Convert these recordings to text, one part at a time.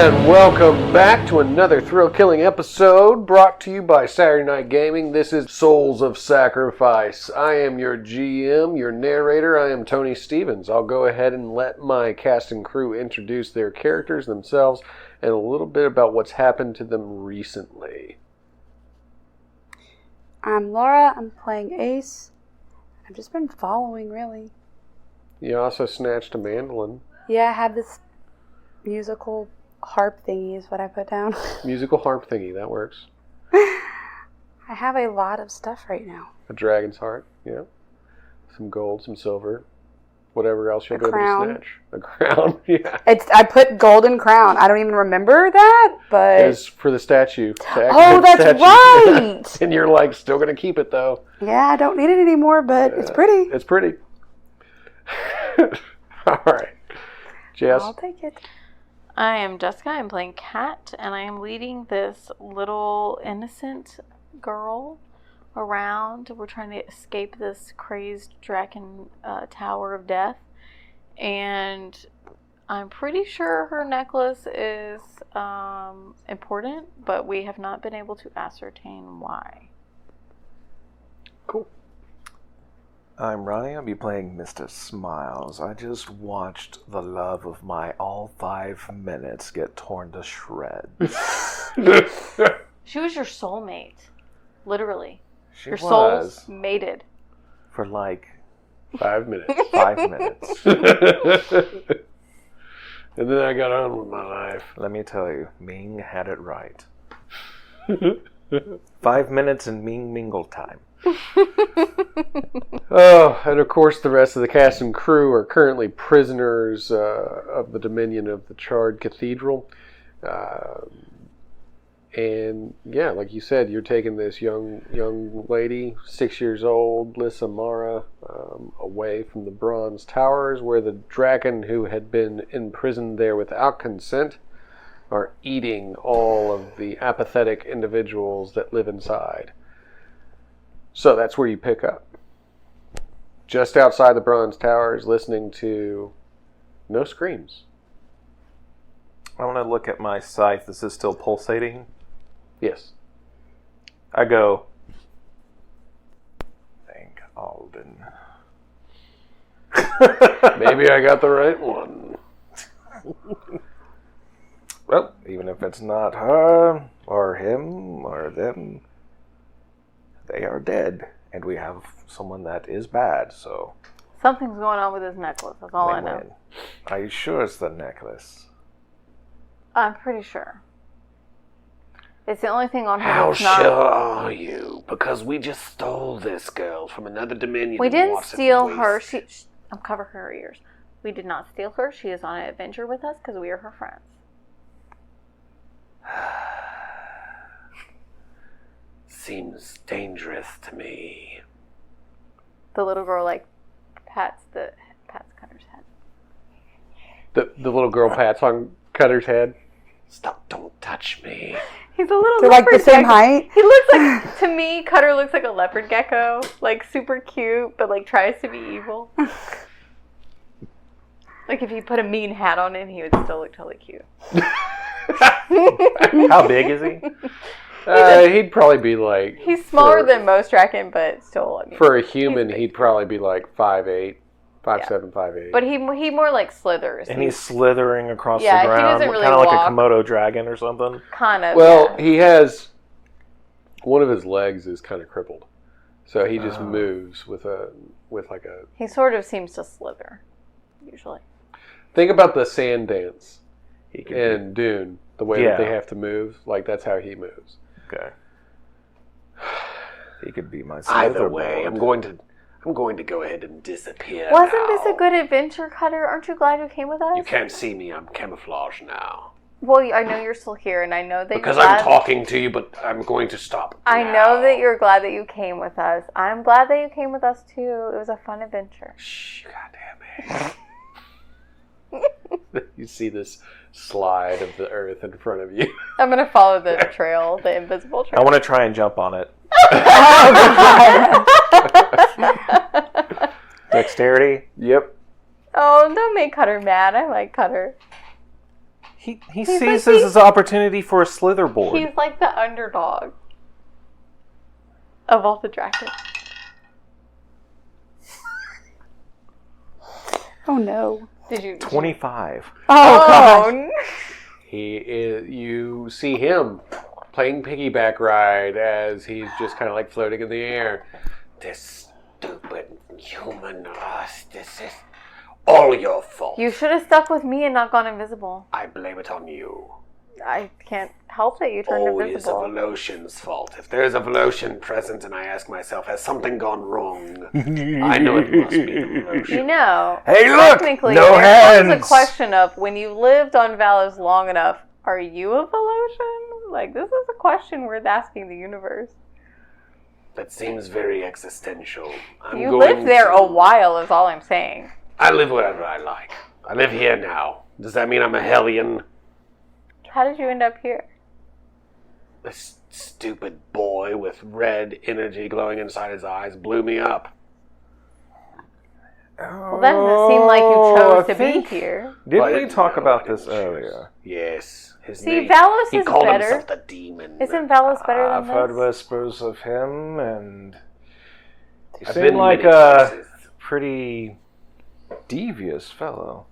And welcome back to another thrill-killing episode brought to you by Saturday Night Gaming. This is Souls of Sacrifice. I am your GM, your narrator. I am Tony Stevens. I'll go ahead and let my cast and crew introduce their characters themselves and a little bit about what's happened to them recently. I'm Laura. I'm playing Ace. I've just been following, really. You also snatched a mandolin. Yeah, I had this musical harp thingy is what I put down. Musical harp thingy, that works. I have a lot of stuff right now. A dragon's heart, yeah. Some gold, some silver. Whatever else you'll be able to snatch. A crown, yeah. I put golden crown. I don't even remember that, but... It's for the statue. Oh, that's statue. right! And you're like, still going to keep it, though. Yeah, I don't need it anymore, but it's pretty. It's pretty. All right. Jess? I'll take it. I am Jessica. I'm playing Kat, and I am leading this little innocent girl around. We're trying to escape this crazed Drakken Tower of Death, and I'm pretty sure her necklace is important, but we have not been able to ascertain why. Cool. I'm Ronnie. I'll be playing Mr. Smiles. I just watched the love of my all 5 minutes get torn to shreds. She was your soulmate. Literally. Your was. souls mated. For like 5 minutes. 5 minutes. And then I got on with my life. Let me tell you, Ming had it right. 5 minutes and Ming mingle time. Oh, and of course the rest of the cast and crew are currently prisoners of the dominion of the Charred Cathedral. And yeah, like you said, you're taking this young lady, 6 years old, Lissa Mara, away from the Bronze Towers, where the Draken who had been imprisoned there without consent are eating all of the apathetic individuals that live inside. So that's where you pick up. Just outside the Bronze Towers, listening to no screams. I want to look at my scythe. This is still pulsating. Yes. I go, thank Alden. Maybe I got the right one. Well, even if it's not her, or him, or them, they are dead. And we have someone that is bad, so... Something's going on with his necklace. That's all I know. Win-win. Are you sure it's the necklace? I'm pretty sure. It's the only thing on her How that's not... sure are you? Because we just stole this girl from another dominion. We didn't steal her. I'm covering her ears. We did not steal her. She is on an adventure with us because we are her friends. Seems dangerous to me. The little girl pats Cutter's head. The little girl pats on Cutter's head. Stop! Don't touch me. He's a little. They're like the same height. He looks like, to me, Cutter looks like a leopard gecko, like super cute, but like tries to be evil. Like if you put a mean hat on him, he would still look totally cute. How big is he? He'd probably be like... He's smaller than most Draken, but still... I mean, for a human, he'd probably be like 5'8", 5'7", 5'8". But he more like slithers. And he's slithering across the he ground. doesn't really kind of like walk. a Komodo dragon or something. Kind of, Well, he has... One of his legs is kind of crippled. So he just moves with like a... He sort of seems to slither, usually. Think about the sand dance in Dune. The way that they have to move. Like, that's how he moves. Okay. He could be my Either way, I'm going to go ahead and disappear. Wasn't this a good adventure, Cutter? Aren't you glad you came with us? You can't see me. I'm camouflaged now. Well, I know you're still here, and I know that because I'm talking to you, but I'm going to stop. I know that you're glad that you came with us. I'm glad that you came with us too. It was a fun adventure. Shh, goddamn it! You see this slide of the earth in front of you. I'm gonna follow the trail, the invisible trail. I want to try and jump on it. Dexterity? Yep. Oh, don't make Cutter mad. I like Cutter. He sees this as an opportunity for a slither board. He's like the underdog of all the Drakkens. Oh no. Did you 25. Oh god. You see him playing piggyback ride as he's just kind of like floating in the air. This stupid human race, this is all your fault. You should have stuck with me and not gone invisible. I blame it on you. I can't help that you turned Always invisible. Evolution's fault. If there's Evolution present and I ask myself, has something gone wrong? I know it must be Evolution. You know, Hey, look! technically, No there's hands! a question of when you lived on Valos long enough, are you Evolution? Like, this is a question worth asking the universe. That seems very existential. You lived there a while, is all I'm saying. I live wherever I like. I live here now. Does that mean I'm a hellion? How did you end up here? This stupid boy with red energy glowing inside his eyes blew me up. Well, that doesn't seem like you chose to be here. Didn't we talk about this earlier? Yes. His See, name, Valos he is called better. himself the demon. Isn't Valos better than I've this? heard whispers of him, and he I've seemed been like many a places. pretty devious fellow.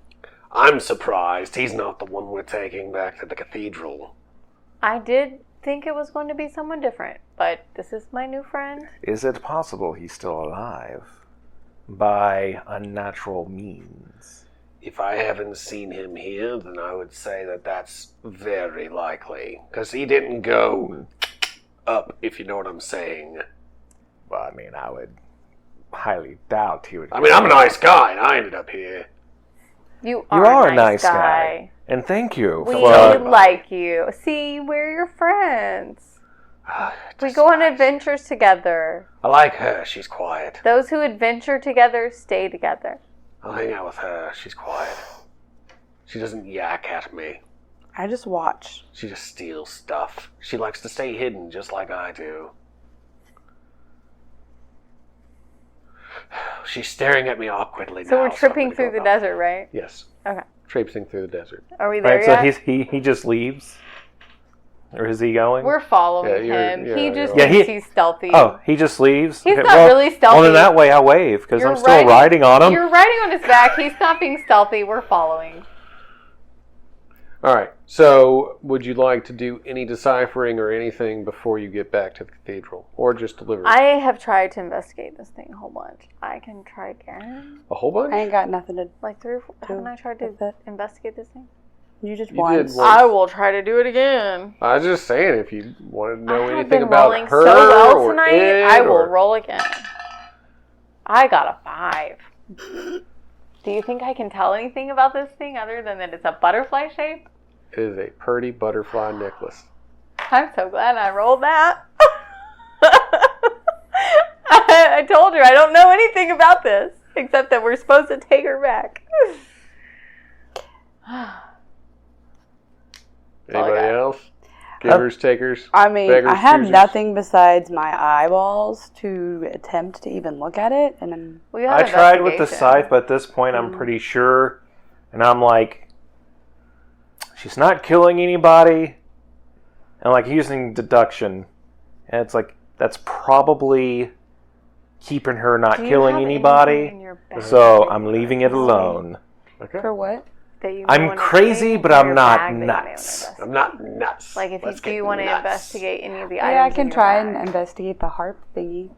I'm surprised he's not the one we're taking back to the cathedral. I did think it was going to be someone different, but this is my new friend. Is it possible he's still alive? By unnatural means. If I haven't seen him here, then I would say that that's very likely. Because he didn't go up, if you know what I'm saying. Well, I mean, I would highly doubt he would. I mean, I'm a nice guy, and I ended up here. You You are are a nice guy. And thank you. We for- like you. See, we're your friends. We go on adventures together. I like her. She's quiet. Those who adventure together stay together. I'll hang out with her. She's quiet. She doesn't yak at me. I just watch. She just steals stuff. She likes to stay hidden, just like I do. She's staring at me awkwardly now. So we're I'm tripping gonna through go the about- desert, right? Yes. Okay. Traipsing through the desert. Are we there Right, so yet? he just leaves? Or is he going? We're following Yeah, him. you're- He yeah, just you're- thinks Yeah, he's stealthy. Oh, he just leaves? He's Okay, not really stealthy. Well, in that way, I wave, because You're I'm still riding on him. You're riding on his back. He's not being stealthy. We're following. All right. So, would you like to do any deciphering or anything before you get back to the cathedral, or just deliver? I have tried to investigate this thing a whole bunch. I can try again. A whole bunch? I ain't got nothing to. Like 3 or 4. Haven't I tried to That's it. investigate this thing? You just You once. did once. I will try to do it again. I was just saying, if you wanted to know I have anything been about rolling her so well or tonight. it, I will or- roll again. I got a 5. Do you think I can tell anything about this thing other than that it's a butterfly shape? It is a pretty butterfly necklace. I'm so glad I rolled that. I told her I don't know anything about this except that we're supposed to take her back. all I Anybody got. else? Givers, takers. I mean, beggars, I have choosers? nothing besides my eyeballs to attempt to even look at it, and then We got I tried with the investigation. scythe, but at this point I'm pretty sure. And I'm like, she's not killing anybody. And like using deduction. And it's like, that's probably keeping her not Do you killing have anybody. anything in your bag So that I'm you leaving want it to alone. Okay. for what? that you I'm want to crazy, take but in I'm your not bag that you may wanna nuts. investigate? I'm not nuts. Like if Let's you do get want to nuts. investigate any of the items Yeah, I in can your try bag. and investigate the harp thingy.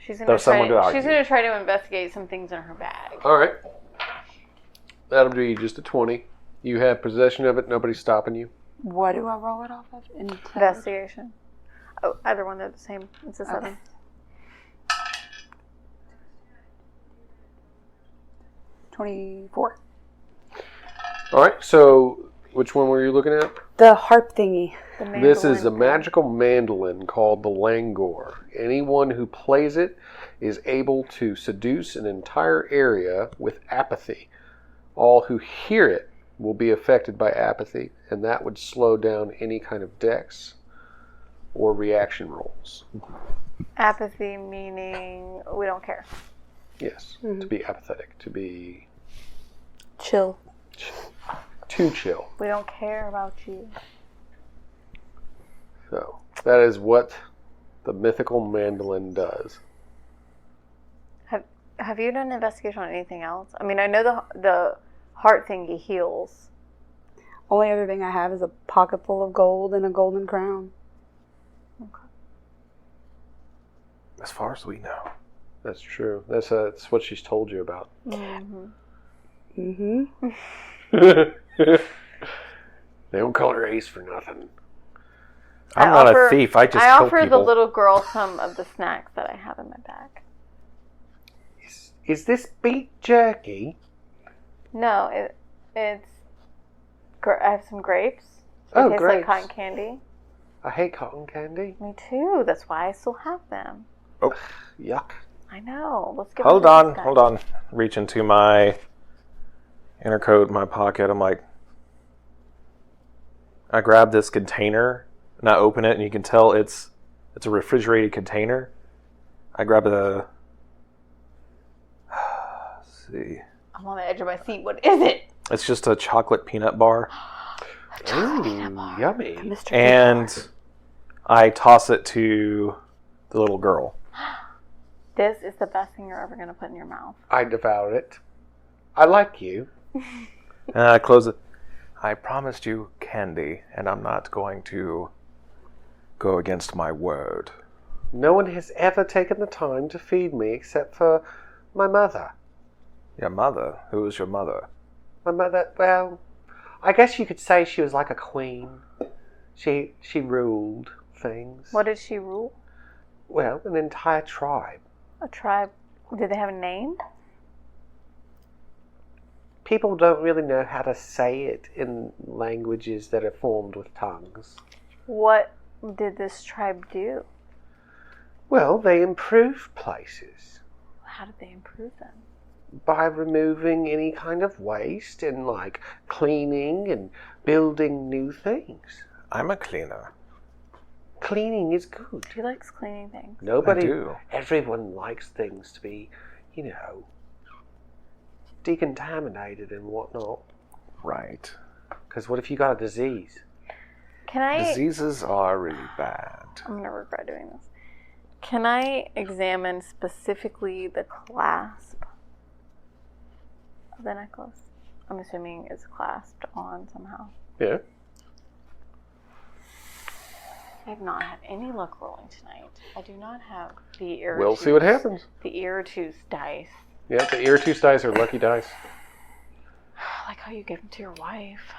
She's Though gonna some try. would argue. She's gonna try to investigate some things in her bag. All right. That'll be just a 20. You have possession of it. Nobody's stopping you. What do I roll it off of? Investigation. Oh, either one, they're the same. It's a 7. 24. All right. So, which one were you looking at? The harp thingy. The This is a mandolin. magical mandolin called the Langor. Anyone who plays it is able to seduce an entire area with apathy. All who hear it will be affected by apathy, and that would slow down any kind of dex or reaction rolls. Apathy meaning we don't care. Yes, to be apathetic, to be Chill. too chill. We don't care about you. So that is what the mythical mandolin does. Have you done an investigation on anything else? I mean, I know the heart thingy heals. Only other thing I have is a pocket full of gold and a golden crown. Okay. As far as we know. That's true. That's what she's told you about. Mm-hmm. Mm-hmm. They don't call her Ace for nothing. I'm not a thief. I just kill offer people. the little girl some of the snacks that I have in my bag. Is this beef jerky? No, it's. I have some grapes. Oh, They taste grapes. like cotton candy. I hate cotton candy. Me too. That's why I still have them. Oh, Yuck. I know. Let's get. hold on. Reach into my inner coat, my pocket. I'm like, I grab this container and I open it, and you can tell it's a refrigerated container. I grab a. Let's see. I'm on the edge of my seat. What is it? It's just a chocolate peanut bar, Ooh, yummy. Mr. and I toss it to the little girl. This is the best thing you're ever going to put in your mouth. I devoured it. I like you. And I close it. I promised you candy, and I'm not going to go against my word. No one has ever taken the time to feed me except for my mother. Your mother? Who is your mother? My mother, well, I guess you could say she was like a queen. She ruled things. What did she rule? Well, an entire tribe. A tribe. Did they have a name? People don't really know how to say it in languages that are formed with tongues. What did this tribe do? Well, they improved places How did they improve them? by removing any kind of waste and like cleaning and building new things. I'm a cleaner. Cleaning is good. She likes cleaning things. Nobody, I do. everyone likes things to be, decontaminated and whatnot. Right. Because what if you got a disease? Can I? Diseases are really bad. I'm gonna regret doing this. Can I examine specifically the clasp of the necklace? I'm assuming it's clasped on somehow. Yeah. I have not had any luck rolling tonight. I do not have the Irritus. We'll see what happens. The Irritus dice. Yeah, the Irritus dice are lucky dice. I like how you give them to your wife.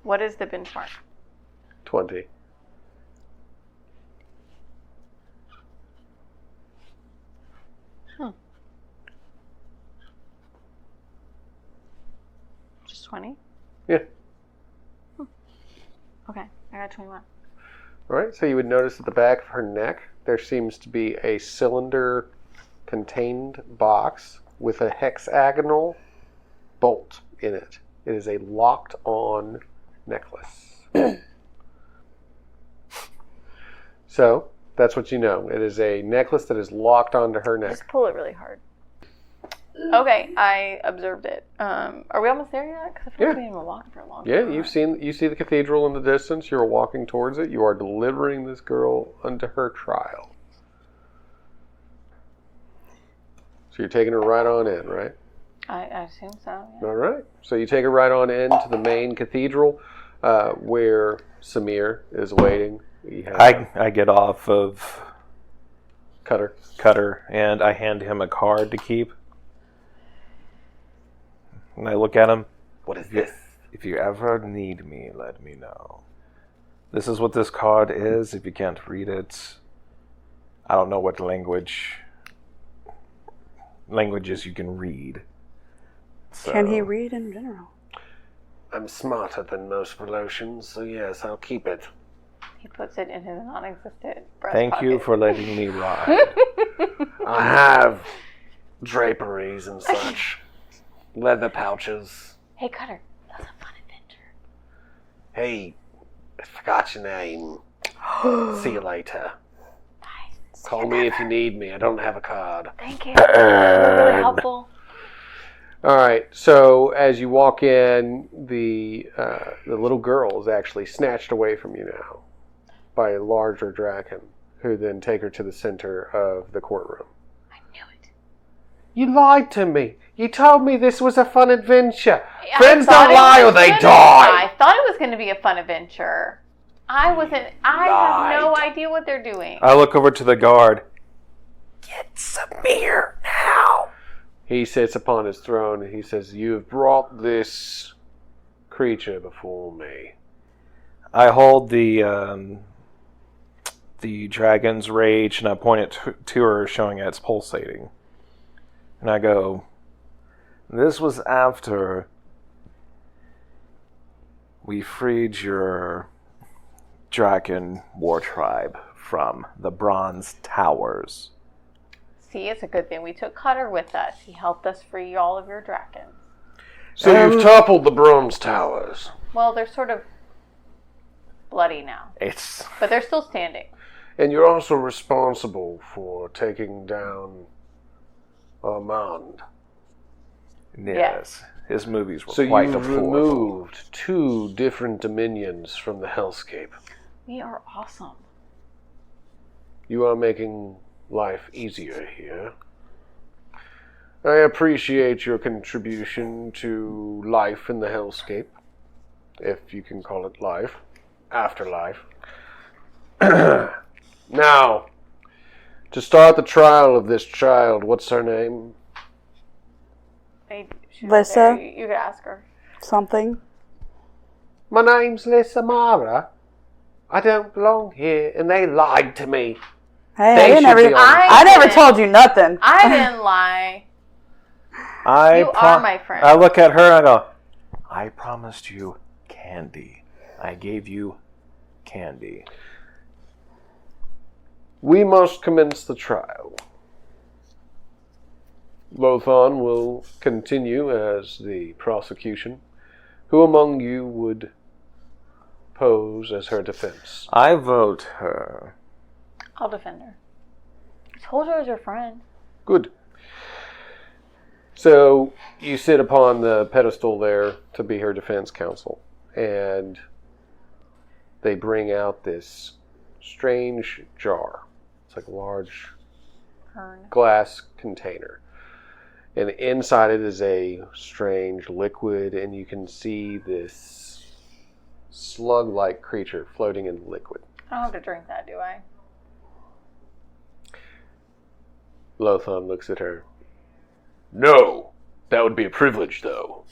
What is the benchmark? 20. Just 20? Yeah. Okay, I got 21. All right, so you would notice at the back of her neck, there seems to be a cylinder-contained box with a hexagonal bolt in it. It is a locked-on necklace. So, that's what you know. It is a necklace that is locked onto her neck. Just pull it really hard. Okay, I observed it. Are we almost there yet? Because I feel like we've been walking for a long time. Yeah, you see the cathedral in the distance. You are walking towards it. You are delivering this girl unto her trial. So you're taking her right on in, right? I assume so, yeah. All right. So you take her right on in to the main cathedral where Samir is waiting. I get off of Cutter. and I hand him a card to keep. And I look at him. What is this? If you ever need me, let me know. This is what this card is. If you can't read it, I don't know what languages you can read. So, Can he read in general? I'm smarter than most Velocians, so yes, I'll keep it. He puts it in his non-existent breast Thank pocket. you for letting me ride. I have draperies and such. Leather pouches. Hey, Cutter, that's a fun adventure. Hey, I forgot your name. See you later. Nice. Call me if you need me. I don't have a card. Thank you. That was really helpful. All right. So as you walk in, the little girl is actually snatched away from you now by a larger Drakken, who then take her to the center of the courtroom. I knew it. You lied to me. You told me this was a fun adventure. I Friends thought don't it lie or was they gonna- die. I thought it was going to be a fun adventure. I have no idea what they're doing. I look over to the guard. Get some beer now. He sits upon his throne and he says, "You have brought this creature before me." I hold the dragon's rage and I point it to her, showing it's pulsating. And I go, "This was after we freed your Drakken war tribe from the Bronze Towers." See, it's a good thing we took Cutter with us. He helped us free all of your Drakkens. So you've toppled the Bronze Towers. Well, they're sort of bloody now, but they're still standing. And you're also responsible for taking down Armand. Yes. His movies were So quite you've deplorable. removed 2 different dominions from the hellscape. We are awesome. You are making life easier here. I appreciate your contribution to life in the hellscape, if you can call it life, afterlife. Now, to start the trial of this child, what's her name? She's Lissa? there. You could ask her. Something. My name's Lissa Mara. I don't belong here, and they lied to me. Hey, They I should never, be on- I never didn't- told you nothing. I didn't lie. You are my friend. I look at her and I go, "I promised you candy. I gave you candy." We must commence the trial. Lothon will continue as the prosecution. Who among you would pose as her defense? I vote her. I'll defend her. I told her I was your friend. Good. So you sit upon the pedestal there to be her defense counsel, and they bring out this strange jar. It's like a large Urn. glass container. And inside it is a strange liquid, and you can see this slug-like creature floating in the liquid. I don't have to drink that, do I? Lothon looks at her. No, that would be a privilege, though.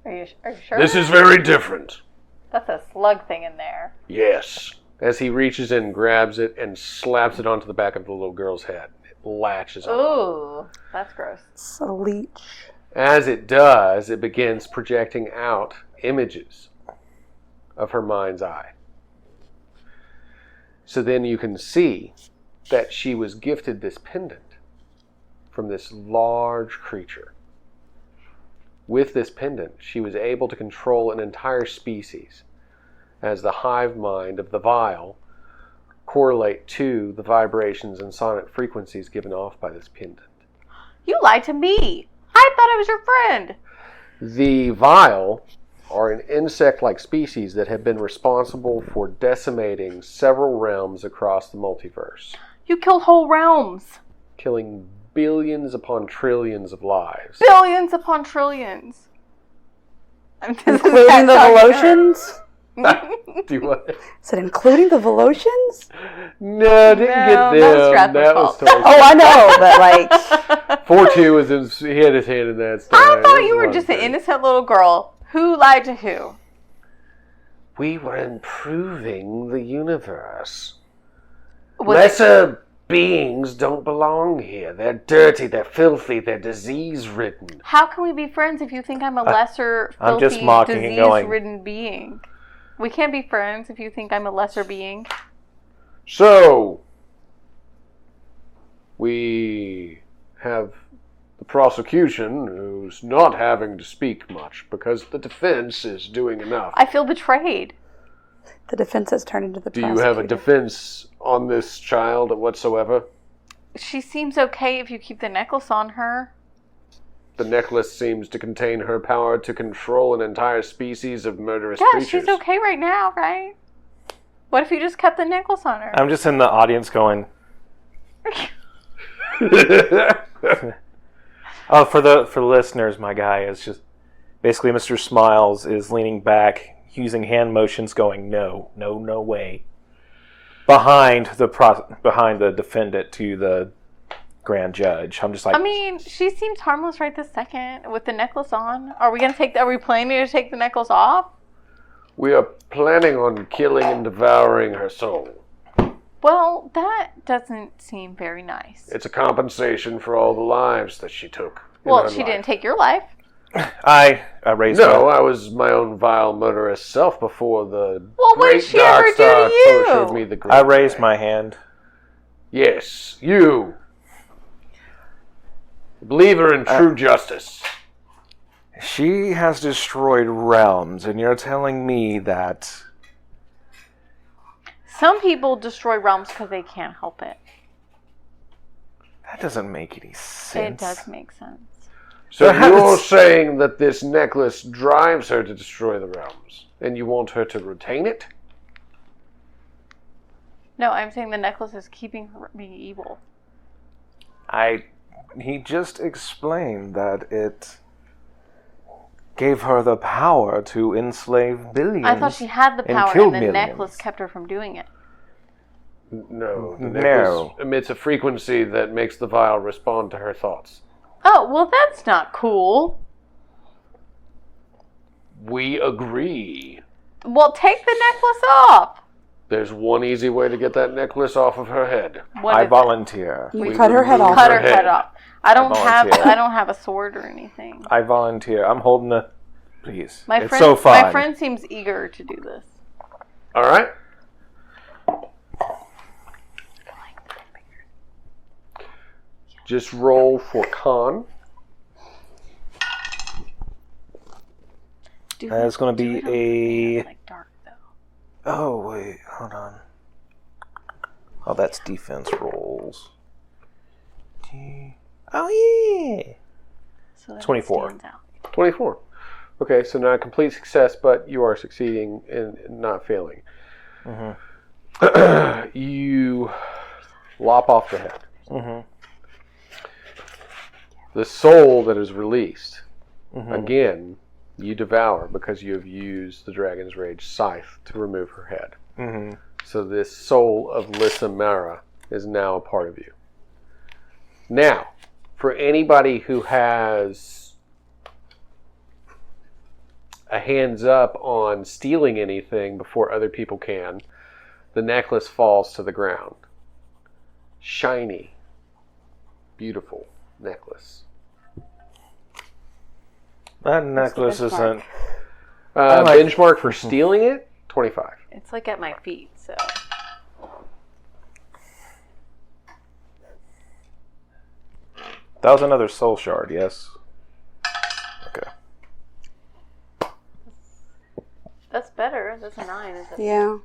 Are you sure? This is very different. That's a slug thing in there. Yes. As he reaches in, grabs it, and slaps it onto the back of the little girl's head. It latches on. Ooh, that's gross. It's a leech. As it does, it begins projecting out images of her mind's eye. So then you can see that she was gifted this pendant from this large creature. With this pendant, she was able to control an entire species, as the hive mind of the vial correlate to the vibrations and sonic frequencies given off by this pendant. You lied to me. I thought I was your friend. The vial are an insect-like species that have been responsible for decimating several realms across the multiverse, You killed whole realms. killing billions upon trillions of lives. Billions upon trillions. Including the Velocians? Do what? Is it including the Velocians? No, didn't get No, them. that was Stratford's That was fault. totally. Oh, I know, but like, 4-2 was he had his hand in that story. I It thought was you a were lot just of an things. innocent little girl. Who lied to who? We were improving the universe. Was it- Lesser beings don't belong here. They're dirty, they're filthy, they're disease-ridden. How can we be friends if you think I'm a lesser, I'm filthy, just mocking and going- disease-ridden being? We can't be friends if you think I'm a lesser being. So, we have the prosecution who's not having to speak much because the defense is doing enough. I feel betrayed. the defense has turned into the Do you have a prosecutor. defense on this child whatsoever? She seems okay if you keep the necklace on her. The necklace seems to contain her power to control an entire species of murderous Yeah, creatures. she's okay right now, right? What if you just kept the necklace on her? I'm just in the audience going, oh, for the listeners, my guy is just basically Mr. Smiles is leaning back, using hand motions, going, no way, behind the defendant to the grand judge. I'm just like, I mean, she seems harmless right this second with the necklace on. Are we planning to take the necklace off? We are planning on killing and devouring her soul. Well, that doesn't seem very nice. It's a compensation for all the lives that she took. Well, she didn't take your life. I raised No, I was my own vile murderous self before the Well, what did she ever do to you? showed me the great I raised day. my hand. Yes, you. Believer in true justice. She has destroyed realms, and you're telling me that... Some people destroy realms because they can't help it. That doesn't make any sense. It does make sense. So But how you're does- saying that this necklace drives her to destroy the realms, and you want her to retain it? No, I'm saying the necklace is keeping her being evil. He just explained that it gave her the power to enslave billions. I thought she had the and power kill and the millions. necklace kept her from doing it. No, the No. necklace emits a frequency that makes the vial respond to her thoughts. Oh, well, that's not cool. We agree. Well, take the necklace off. There's one easy way to get that necklace off of her head. What I is it? volunteer. You We cut her head remove off. Cut her her head head. off. I don't volunteer. have a sword or anything. I volunteer. I'm holding the... Please. My it's friend, so fun. My friend seems eager to do this. All right? Just roll for con. It's going to be a... Like dark though. Oh, wait. Hold on. Oh, that's defense rolls. Oh, yeah. So that 24. stands out. 24. Okay, so not a complete success, but you are succeeding in not failing. Mm-hmm. You lop off the head. Mm-hmm. The soul that is released, Mm-hmm. again, you devour because you have used the Dragon's Rage scythe to remove her head. Mm-hmm. So this soul of Lissamara is now a part of you. Now, for anybody who has a hands up on stealing anything before other people can, the necklace falls to the ground. Shiny, beautiful necklace. That necklace benchmark? isn't... Benchmark for stealing it, 25. It's like at my feet, so. That was another soul shard, yes? Okay. That's better. That's a 9. Is it? Yeah.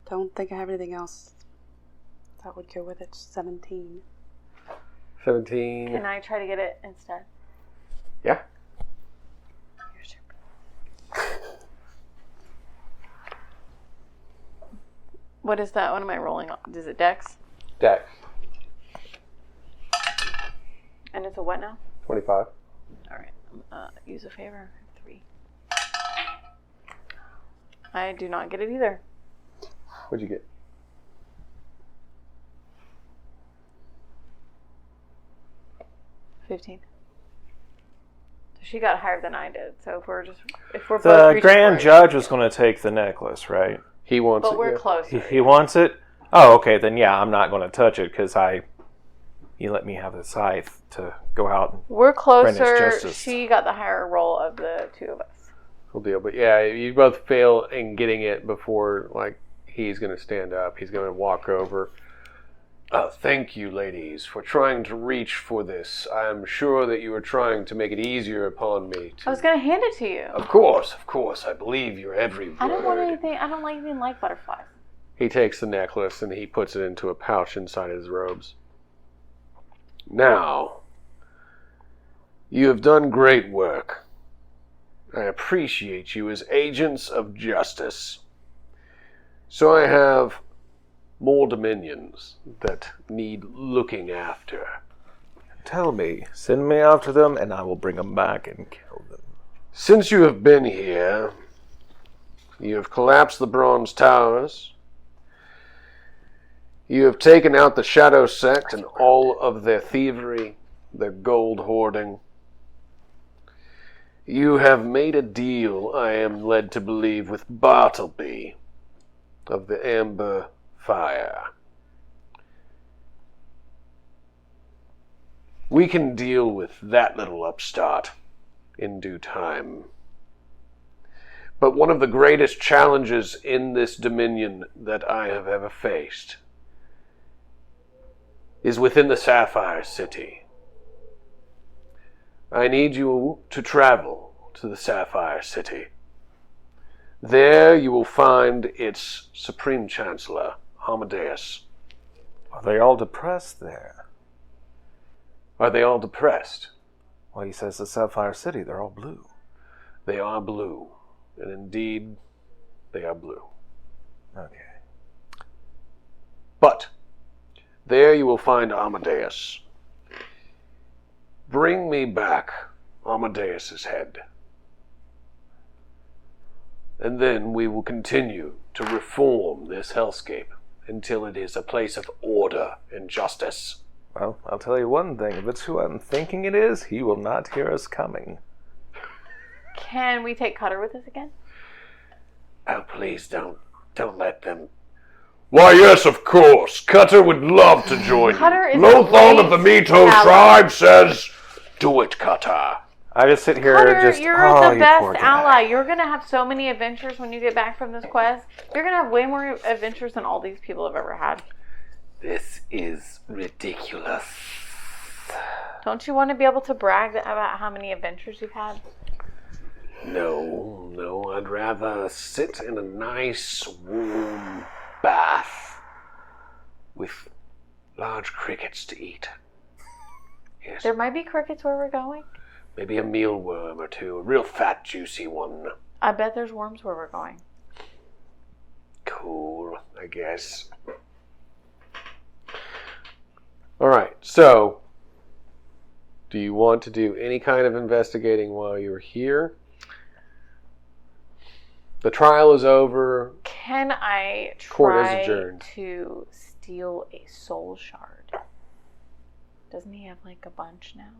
Don't think I have anything else that would go with it. 17. 17. Can I try to get it instead? Yeah. Here's your- What is that? What am I rolling on? Is it Dex? Dex, And it's a what now? 25. Alright. Use a favor. 3. I do not get it either. What'd you get? 15. So she got higher than I did. So if we're both The reaching grand for it- judge was going to take the necklace, right? He wants But it. we're yeah. closer. He wants it? Oh, okay, then yeah, I'm not going to touch it because he let me have the scythe to go out and... We're Brandon's closer. justice. She got the higher roll of the two of us. Cool deal. But yeah, you both fail in getting it before, like, he's going to stand up. He's going to walk over. Thank you, ladies, for trying to reach for this. I am sure that you are trying to make it easier upon me. I was going to hand it to you. Of course. I believe your every word. I don't want anything. I don't even like butterflies. He takes the necklace and he puts it into a pouch inside his robes. Now, you have done great work. I appreciate you as agents of justice. So I have more dominions that need looking after. Tell me, send me after them, and I will bring them back and kill them. Since you have been here, you have collapsed the bronze towers. You have taken out the Shadow Sect and all of their thievery, their gold hoarding. You have made a deal, I am led to believe, with Bartleby of the Amber Fire. We can deal with that little upstart in due time. But one of the greatest challenges in this dominion that I have ever faced is within the Sapphire City. I need you to travel to the Sapphire City. There you will find its Supreme Chancellor, Amadeus. Are they all depressed there? Are they all depressed? Well, he says the Sapphire City, they're all blue. They are blue, and indeed, they are blue. Okay. But there you will find Amadeus. Bring me back Amadeus's head. And then we will continue to reform this hellscape until it is a place of order and justice. Well, I'll tell you one thing. If it's who I'm thinking it is, he will not hear us coming. Can we take Cutter with us again? Oh, please don't let them. Why, yes, of course. Cutter would love to join Cutter you. is Lothal of the Mito ally. tribe says, do it, Cutter. I just sit here Cutter, just... you're oh, the you best poor guy. ally. You're going to have so many adventures when you get back from this quest. You're going to have way more adventures than all these people have ever had. This is ridiculous. Don't you want to be able to brag about how many adventures you've had? No, I'd rather sit in a nice warm bath with large crickets to eat. Yes. There might be crickets where we're going. Maybe a mealworm or two, a real fat, juicy one. I bet there's worms where we're going. Cool, I guess. Alright, so, do you want to do any kind of investigating while you're here? The trial is over. Can I Court is try adjourned. to steal a soul shard? Doesn't he have like a bunch now?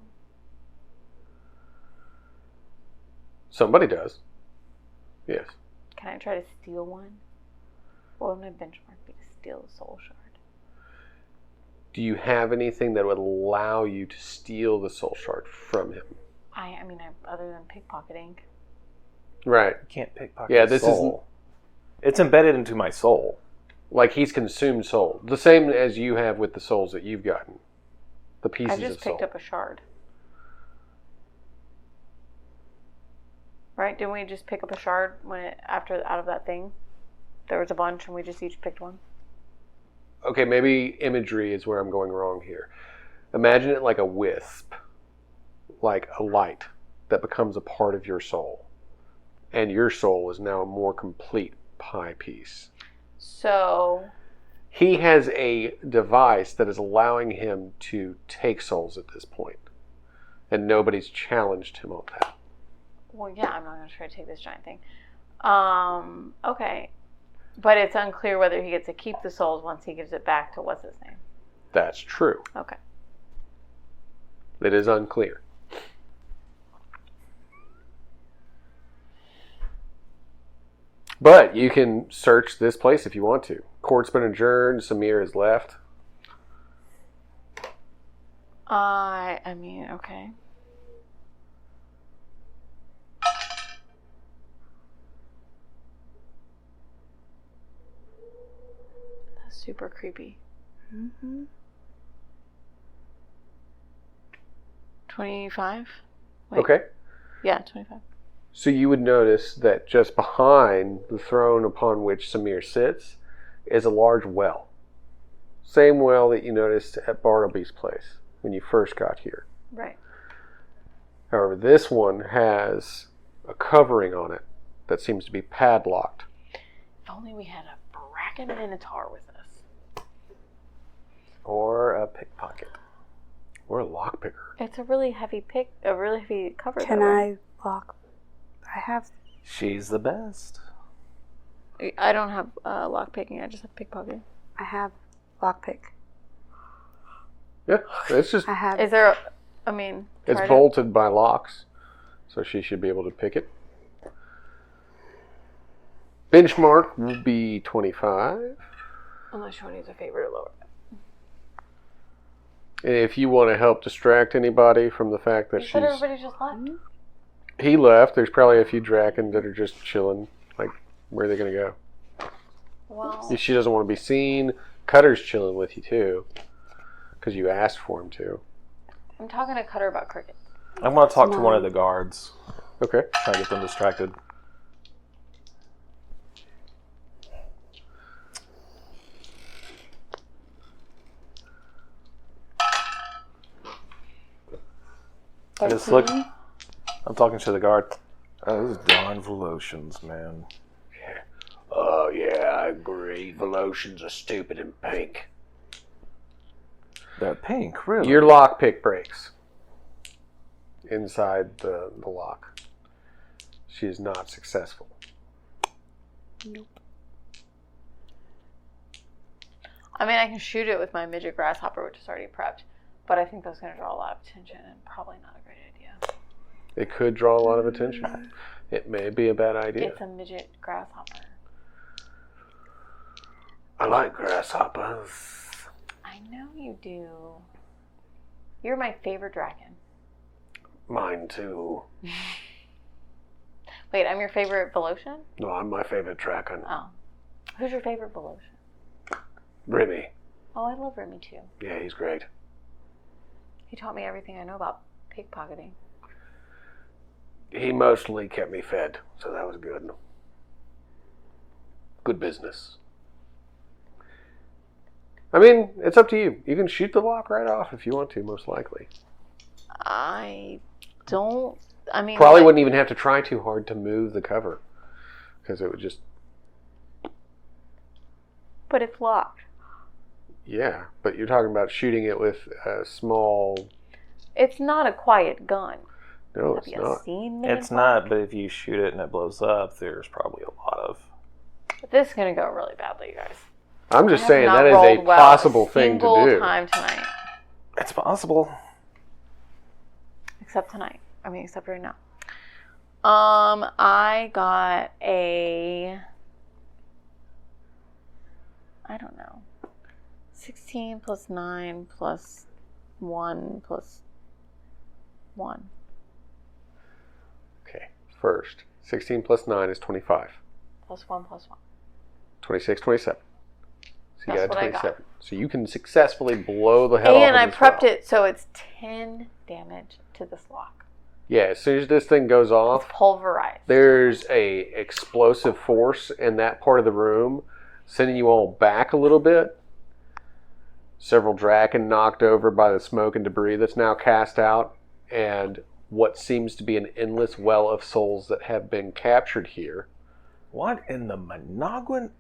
Somebody does. Yes. Can I try to steal one? What would my benchmark be to steal a soul shard? Do you have anything that would allow you to steal the soul shard from him? I mean, other than pickpocketing. Right. You can't pickpocket Yeah, his this soul. It's embedded into my soul. Like he's consumed soul. The same as you have with the souls that you've gotten. The pieces I of soul. just picked up a shard. Right? Didn't we just pick up a shard out of that thing? There was a bunch and we just each picked one. Okay, maybe imagery is where I'm going wrong here. Imagine it like a wisp. Like a light that becomes a part of your soul. And your soul is now a more complete pie piece. So... He has a device that is allowing him to take souls at this point. And nobody's challenged him on that. Well, yeah, I'm not going to try to take this giant thing. Okay. But it's unclear whether he gets to keep the souls once he gives it back to what's his name. That's true. Okay. It is unclear. But you can search this place if you want to. Court's been adjourned. Samir is left. I mean, okay. That's super creepy. Mm-hmm. 25. Wait. Okay. Yeah, 25. So you would notice that just behind the throne upon which Samir sits is a large well. Same well that you noticed at Bartleby's place when you first got here. Right. However, this one has a covering on it that seems to be padlocked. If only we had a Drakken Minotaur with us. Or a pickpocket. Or a lockpicker. It's a really heavy cover. Can I lock? I have. She's the best. I don't have lock picking. I just have pickpocket. I have lockpick. Yeah, it's just... I have. Is there? It's bolted by locks, so she should be able to pick it. Benchmark will be 25. Unless you want to use a favorite or lower. And if you want to help distract anybody from the fact that You said everybody just left. he left, there's probably a few Draken that are just chilling. Like, where are they going to go? Well, If she doesn't want to be seen, Cutter's chilling with you too, because you asked for him to. I'm talking to Cutter about cricket. I'm going to talk to one of the guards. Okay. Try to get them distracted. I just look. I'm talking to the guard. Oh, those darn Velotians, man. Oh yeah, I agree. Velotians are stupid and pink. They're pink, really. Your lockpick breaks inside the lock. She is not successful. Nope. I mean, I can shoot it with my midget grasshopper, which is already prepped, but I think that's going to draw a lot of attention and probably not a great idea. It could draw a lot of attention. It may be a bad idea. It's a midget grasshopper. I like grasshoppers. I know you do. You're my favorite Draken. Mine too. Wait, I'm your favorite Velotian? No, I'm my favorite Draken. Oh. Who's your favorite Velotian? Remy. Oh, I love Remy too. Yeah, he's great. He taught me everything I know about pickpocketing. He mostly kept me fed, so that was good. Good business. I mean, it's up to you. You can shoot the lock right off if you want to, most likely. I don't... I mean... Probably wouldn't even have to try too hard to move the cover, because it would just... But it's locked. Yeah, but you're talking about shooting it with a small... It's not a quiet gun. No, Have it's you not. seen me? It's not, but if you shoot it and it blows up, there's probably a lot of... But this is going to go really badly, you guys. I'm just I have saying not that is a rolled well possible thing to single do. time tonight. It's possible. Except tonight. I mean, except right now. I got a... I don't know. 16 plus 9 plus 1 plus 1. Okay, first, 16 plus 9 is 25. Plus 1 plus 1. 26, 27. So you That's got what a I got. 27. So you can successfully blow the hell off And of I this prepped well. it so it's 10 damage to this lock. Yeah, as soon as this thing goes It's off, pulverized. there's a explosive force in that part of the room, sending you all back a little bit. Several Draken knocked over by the smoke and debris that's now cast out, and what seems to be an endless well of souls that have been captured here. What in the Monogwin?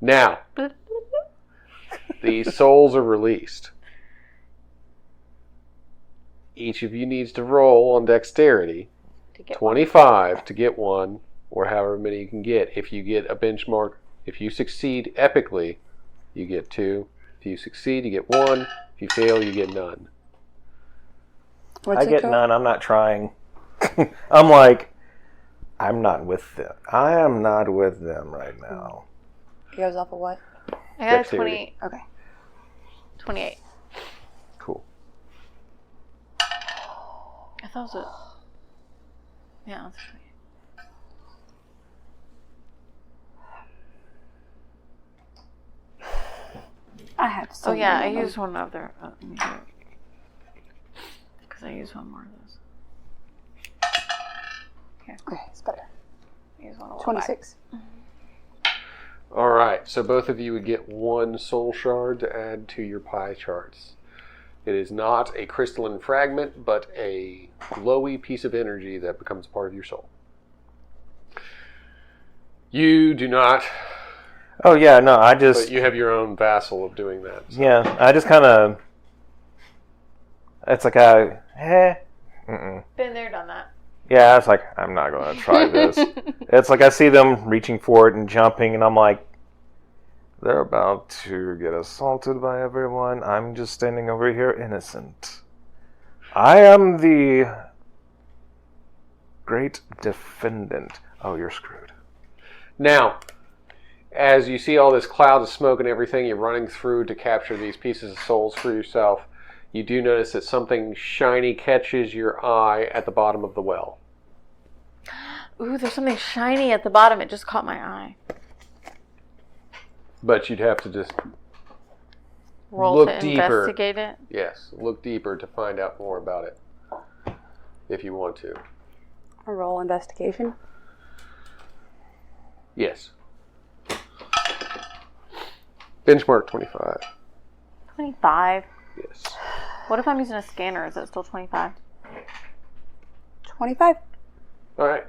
Now, these souls are released. Each of you needs to roll on dexterity, to get 25 to get one, or however many you can get. If you get a benchmark, if you succeed epically, you get 2. If you succeed, you get 1. If you fail, you get none. What's I it get called? none. I'm not trying. I'm like, I'm not with them. I am not with them right now. It goes off of what? I got a Dexterity. 20, Okay. 28. Cool. I thought it was a... Yeah, that's 28. I have so Oh yeah, I many of them. used one of their... let me do it. because I use one more of those. Here. Okay, it's better. Use one a little 26. All right, so both of you would get 1 soul shard to add to your pie charts. It is not a crystalline fragment, but a glowy piece of energy that becomes part of your soul. You do not, Oh yeah, no, I just but you have your own vassal of doing that. So. yeah, I just kind of. It's like I. Been there, done that. Yeah, it's like I'm not going to try this. It's like I see them reaching for it and jumping, and I'm like, they're about to get assaulted by everyone. I'm just standing over here innocent. I am the great defendant. Oh, you're screwed. Now, as you see all this cloud of smoke and everything, you're running through to capture these pieces of souls for yourself. You do notice that something shiny catches your eye at the bottom of the well. Ooh, there's something shiny at the bottom. It just caught my eye. But you'd have to just Roll look to deeper. investigate it. Yes, look deeper to find out more about it, if you want to. A roll investigation. Yes. Benchmark 25. 25. Yes. What if I'm using a scanner? Is it still 25? 25. All right.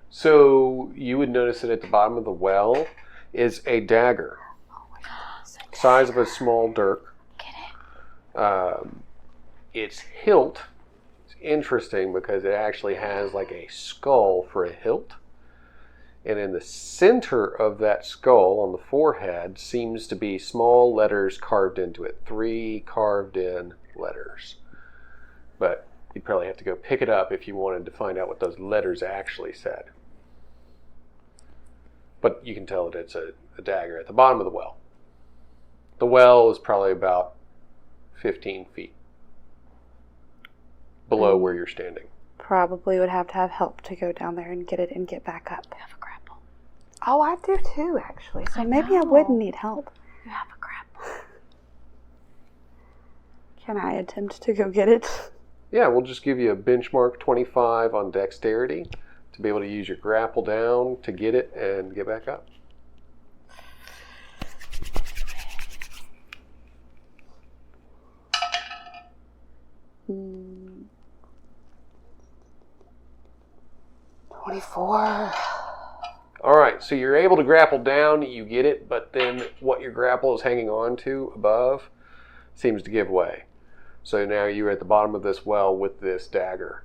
So you would notice that at the bottom of the well is a dagger, size of a small dirk. Get it. Its hilt is interesting because it actually has like a skull for a hilt. And in the center of that skull on the forehead seems to be small letters carved into it. 3 carved in letters. But you'd probably have to go pick it up if you wanted to find out what those letters actually said. But you can tell that it's a dagger at the bottom of the well. The well is probably about 15 feet below where you're standing. Probably would have to have help to go down there and get it and get back up. You have a grapple. Oh, I do too, actually. So I maybe I know. wouldn't need help. You have a grapple. Can I attempt to go get it? Yeah, we'll just give you a benchmark 25 on dexterity to be able to use your grapple down to get it and get back up. Hmm. 24. All right, so you're able to grapple down, you get it, but then what your grapple is hanging on to above seems to give way. So now you're at the bottom of this well with this dagger.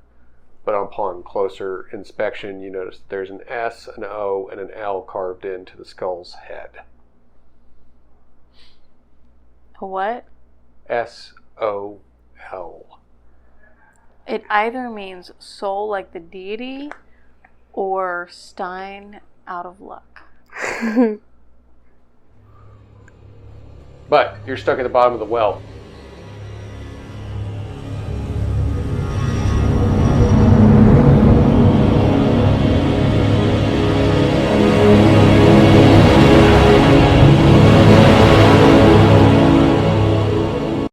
But upon closer inspection, you notice that there's an S, an O, and an L carved into the skull's head. A what? S-O-L. It either means soul like the deity or Stein out of luck. But you're stuck at the bottom of the well.